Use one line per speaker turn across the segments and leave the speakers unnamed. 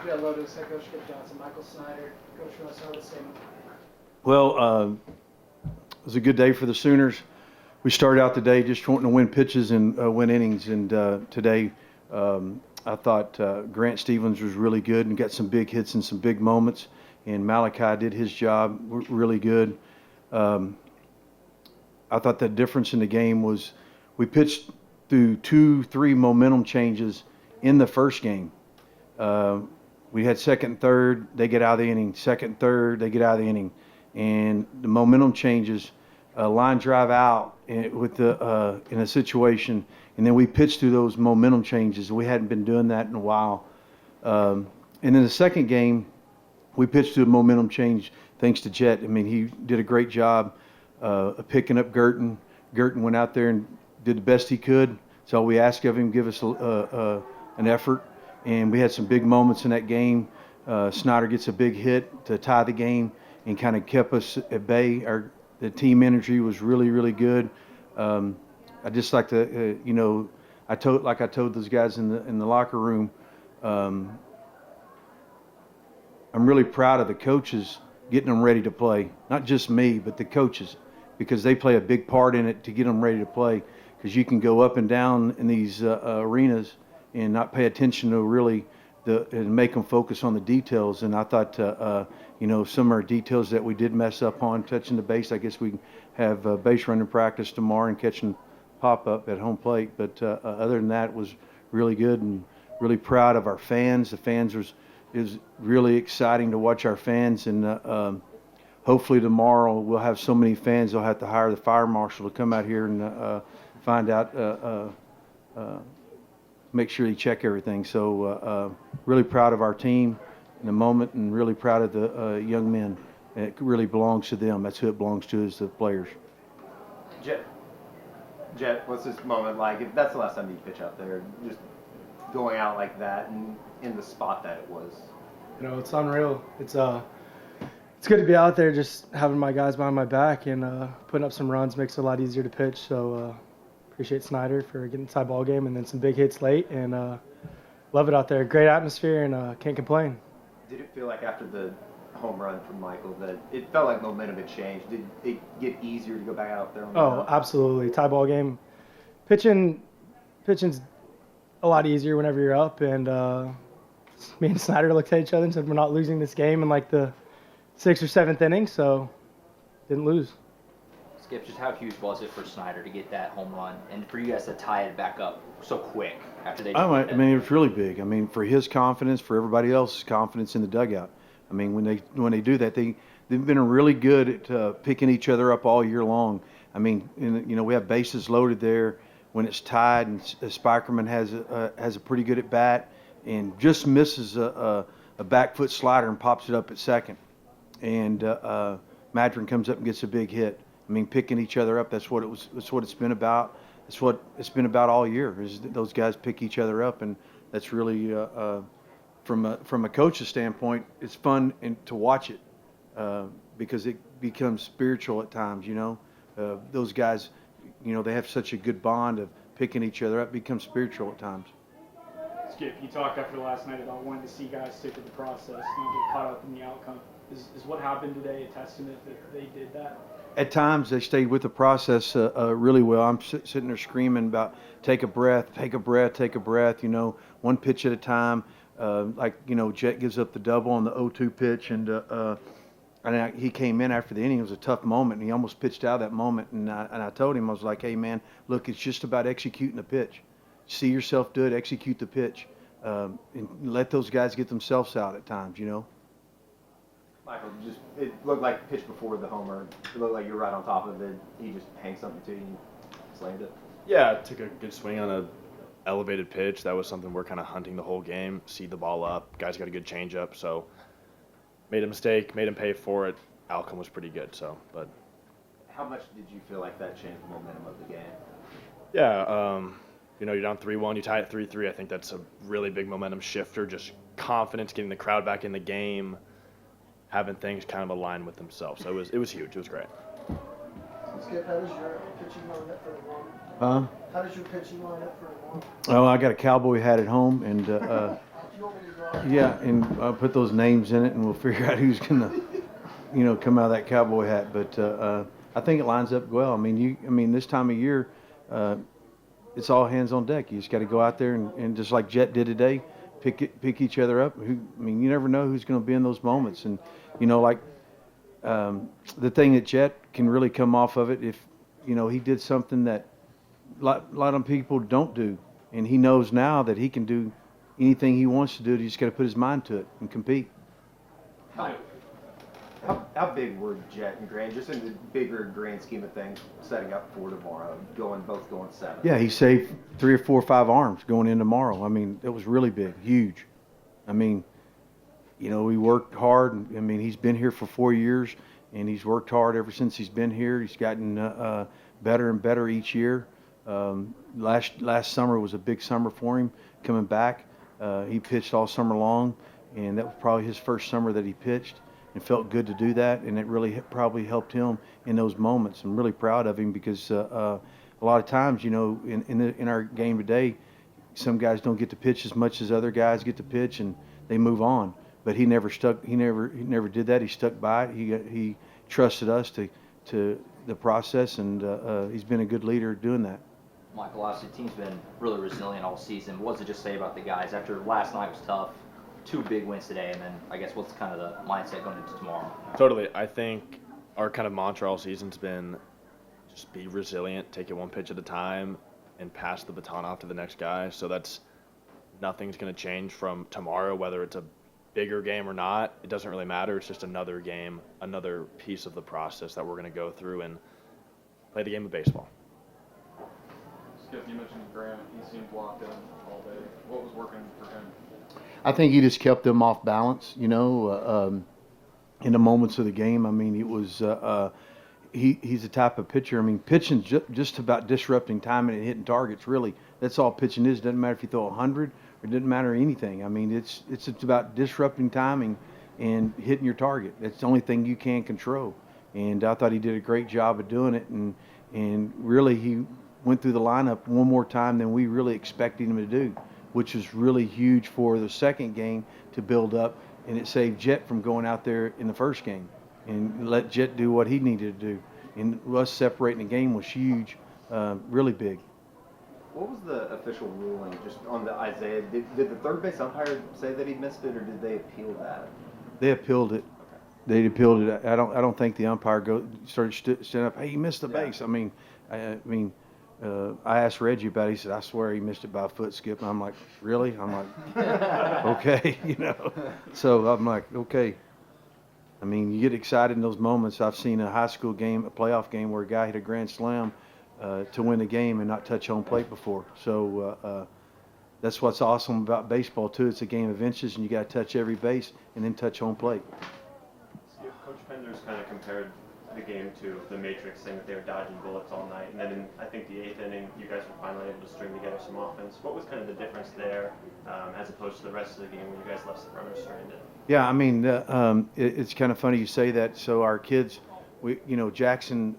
Yeah, Lotus, head coach Skip Johnson, Michael Snyder, coach from Minnesota State.
Well, it was a good day for the Sooners. We started out the day just wanting to win pitches and win innings, and today I thought Grant Stevens was really good and got some big hits and some big moments, and Malachi did his job really good. I thought the difference in the game was we pitched through 2-3 momentum changes in the first game. We had second and third, they get out of the inning. Second and third, they get out of the inning. And the momentum changes, line drive out with in a situation, and then we pitched through those momentum changes. We hadn't been doing that in a while. And in the second game, we pitched through a momentum change thanks to Jet. I mean, he did a great job of picking up Gerton. Gerton went out there and did the best he could. That's all we asked of him, give us an effort. And we had some big moments in that game. Snyder gets a big hit to tie the game and kind of kept us at bay. The team energy was really, really good. I just like to, I told those guys in the locker room, I'm really proud of the coaches getting them ready to play. Not just me, but the coaches, because they play a big part in it to get them ready to play. Because you can go up and down in these arenas and not pay attention to really and make them focus on the details. And I thought, some of our details that we did mess up on, touching the base. I guess we have base running practice tomorrow and catching pop-up at home plate. But other than that, it was really good and really proud of our fans. The fans is really exciting to watch our fans. And hopefully tomorrow we'll have so many fans they'll have to hire the fire marshal to come out here and find out, make sure they check everything. So really proud of our team in the moment and really proud of the young men. It really belongs to them. That's who it belongs to, is the players.
Jet, what's this moment like? If that's the last time you pitch out there, just going out like that and in the spot that it was.
It's unreal. It's good to be out there, just having my guys behind my back and putting up some runs makes it a lot easier to pitch. So appreciate Snyder for getting the tie ball game and then some big hits late, and love it out there. Great atmosphere, and can't complain.
Did it feel like after the home run from Michael that it felt like momentum had changed? Did it get easier to go back out there on the mound?
Absolutely. Tie ball game. Pitching's a lot easier whenever you're up, and me and Snyder looked at each other and said we're not losing this game in like the 6th or 7th inning, so didn't lose.
Skip, just how huge was it for Snyder to get that home run and for you guys to tie it back up so quick after they
I mean, it was really big. I mean, for his confidence, for everybody else's confidence in the dugout. I mean, when they do that, they've been really good at picking each other up all year long. I mean, we have bases loaded there when it's tied, and Spikerman has a pretty good at bat and just misses a back foot slider and pops it up at second. And Madron comes up and gets a big hit. I mean, picking each other up, that's what it's been about. That's what it's been about all year, is those guys pick each other up, and that's really, from a coach's standpoint, it's fun to watch it because it becomes spiritual at times, Those guys, they have such a good bond of picking each other up, becomes spiritual at times.
Skip, you talked after last night about wanting to see guys stick with the process, not get caught up in the outcome. Is what happened today a testament that they did that?
At times, they stayed with the process really well. I'm sitting there screaming about take a breath, take a breath, take a breath, one pitch at a time. Jet gives up the double on the 0-2 pitch, and he came in after the inning. It was a tough moment, and he almost pitched out of that moment. And I told him, I was like, hey, man, look, it's just about executing the pitch. See yourself do it, execute the pitch, and let those guys get themselves out at times,
Michael, it looked like the pitch before the homer. It looked like you were right on top of it. He just hangs something to you and slammed it.
Yeah, I took a good swing on a elevated pitch. That was something we're kind of hunting the whole game. See the ball up. Guys got a good changeup, so made a mistake, made him pay for it. Outcome was pretty good. But
how much did you feel like that changed the momentum of the game?
Yeah, you're down 3-1. You tie it 3-3. I think that's a really big momentum shifter. Just confidence, getting the crowd back in the game, having things kind of align with themselves. So it was huge. It was great.
Skip, how does your pitching line up for tomorrow? How does your pitching line up for tomorrow?
Oh, I got a Cowboy hat at home, and Yeah, and I'll put those names in it, and we'll figure out who's gonna, come out of that cowboy hat. But I think it lines up well. I mean, this time of year, it's all hands on deck. You just got to go out there and just like Jet did today, pick each other up. You never know who's going to be in those moments. And the thing that Jet can really come off of it if he did something that a lot of people don't do, and he knows now that he can do anything he wants to do. He just got to put his mind to it and compete.
How big were Jet and Grant, just in the bigger grand scheme of things, setting up for tomorrow, both going 7?
Yeah, he saved 3 or 4 or 5 arms going in tomorrow. I mean, it was really big, huge. I mean, we worked hard. I mean, he's been here for 4 years, and he's worked hard ever since he's been here. He's gotten better and better each year. Last summer was a big summer for him coming back. He pitched all summer long, and that was probably his first summer that he pitched, and felt good to do that, and it really probably helped him in those moments. I'm really proud of him because a lot of times, in our game today, some guys don't get to pitch as much as other guys get to pitch, and they move on. But he never did that. He stuck by it. He trusted us to the process, and he's been a good leader doing that.
Michael, obviously the team's been really resilient all season. What does it just say about the guys after last night was tough? 2 big wins today, and then I guess what's kind of the mindset going into tomorrow?
Totally. I think our kind of mantra all season's been just be resilient, take it one pitch at a time, and pass the baton off to the next guy. So nothing's going to change from tomorrow, whether it's a bigger game or not. It doesn't really matter. It's just another game, another piece of the process that we're going to go through and play the game of baseball.
Skip, you mentioned Grant. He seemed locked in all day. What was working for him?
I think he just kept them off balance, in the moments of the game. I mean, it was he's the type of pitcher. I mean, pitching just about disrupting timing and hitting targets. Really, that's all pitching is. Doesn't matter if you throw 100 or it doesn't matter anything. I mean, it's about disrupting timing and hitting your target. That's the only thing you can control. And I thought he did a great job of doing it. And really, he went through the lineup one more time than we really expected him to do, which was really huge for the second game to build up, and it saved Jet from going out there in the first game and let Jet do what he needed to do. And us separating the game was huge, really big.
What was the official ruling just on the Isaiah? Did the third base umpire say that he missed it, or did they appeal that?
They appealed it. They appealed it. I don't think the umpire started standing up. Hey, he missed the base. I mean, I asked Reggie about it. He said, I swear he missed it by a foot, Skip. And I'm like, really? I'm like, okay, So I'm like, okay. I mean, you get excited in those moments. I've seen a high school game, a playoff game, where a guy hit a grand slam to win the game and not touch home plate before. So that's what's awesome about baseball, too. It's a game of inches, and you got to touch every base and then touch home plate.
Coach Pender's kind of compared the game to the Matrix, saying that they were dodging bullets all night, and then in, I think, the 8th inning, you guys were finally able to string together some offense. What was kind of the difference there as opposed to the rest of the game when you guys left some runners stranded?
Yeah, I mean, it's kind of funny you say that. So our kids, Jackson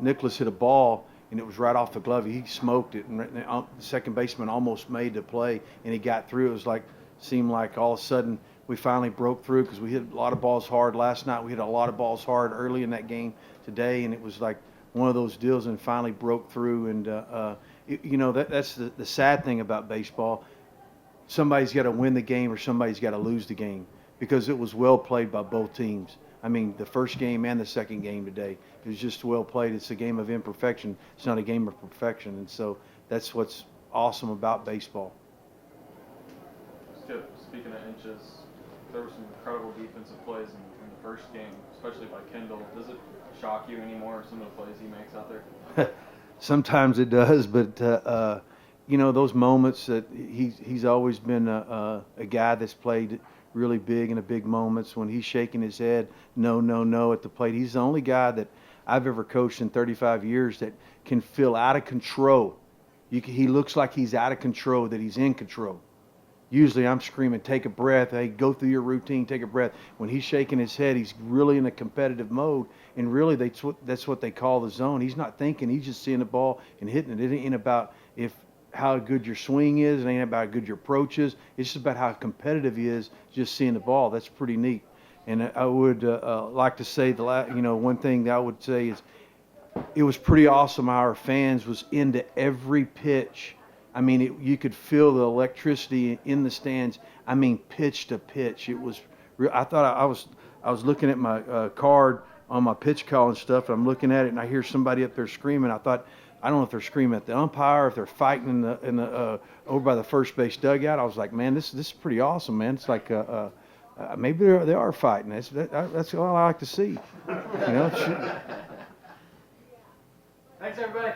Nicholas hit a ball, and it was right off the glove. He smoked it, and the second baseman almost made the play, and he got through. It was seemed like all of a sudden we finally broke through, because we hit a lot of balls hard last night. We hit a lot of balls hard early in that game today, and it was like one of those deals, and finally broke through. And that's the sad thing about baseball. Somebody's got to win the game or somebody's got to lose the game, because it was well played by both teams. I mean, the first game and the second game today, it was just well played. It's a game of imperfection. It's not a game of perfection. And so that's what's awesome about baseball.
Skip, speaking of inches, there were some incredible defensive plays in the first game, especially by Kendall. Does it shock you anymore, some of the plays he makes out there?
Sometimes it does, but those moments that he's always been a guy that's played really big in the big moments when he's shaking his head, no at the plate. He's the only guy that I've ever coached in 35 years that can feel out of control. He looks like he's out of control, that he's in control. Usually I'm screaming, take a breath. Hey, go through your routine, take a breath. When he's shaking his head, he's really in a competitive mode. And really, that's what they call the zone. He's not thinking. He's just seeing the ball and hitting it. It ain't about if how good your swing is. It ain't about how good your approach is. It's just about how competitive he is just seeing the ball. That's pretty neat. And I would like to say one thing that I would say is it was pretty awesome how our fans was into every pitch. I mean, you could feel the electricity in the stands. I mean, pitch to pitch. It was real. I thought I was looking at my card on my pitch call and stuff. And I'm looking at it, and I hear somebody up there screaming. I thought, I don't know if they're screaming at the umpire, if they're fighting in the over by the first base dugout. I was like, man, this is pretty awesome, man. It's like maybe they are fighting. That's all I like to see. You know.
Thanks, everybody.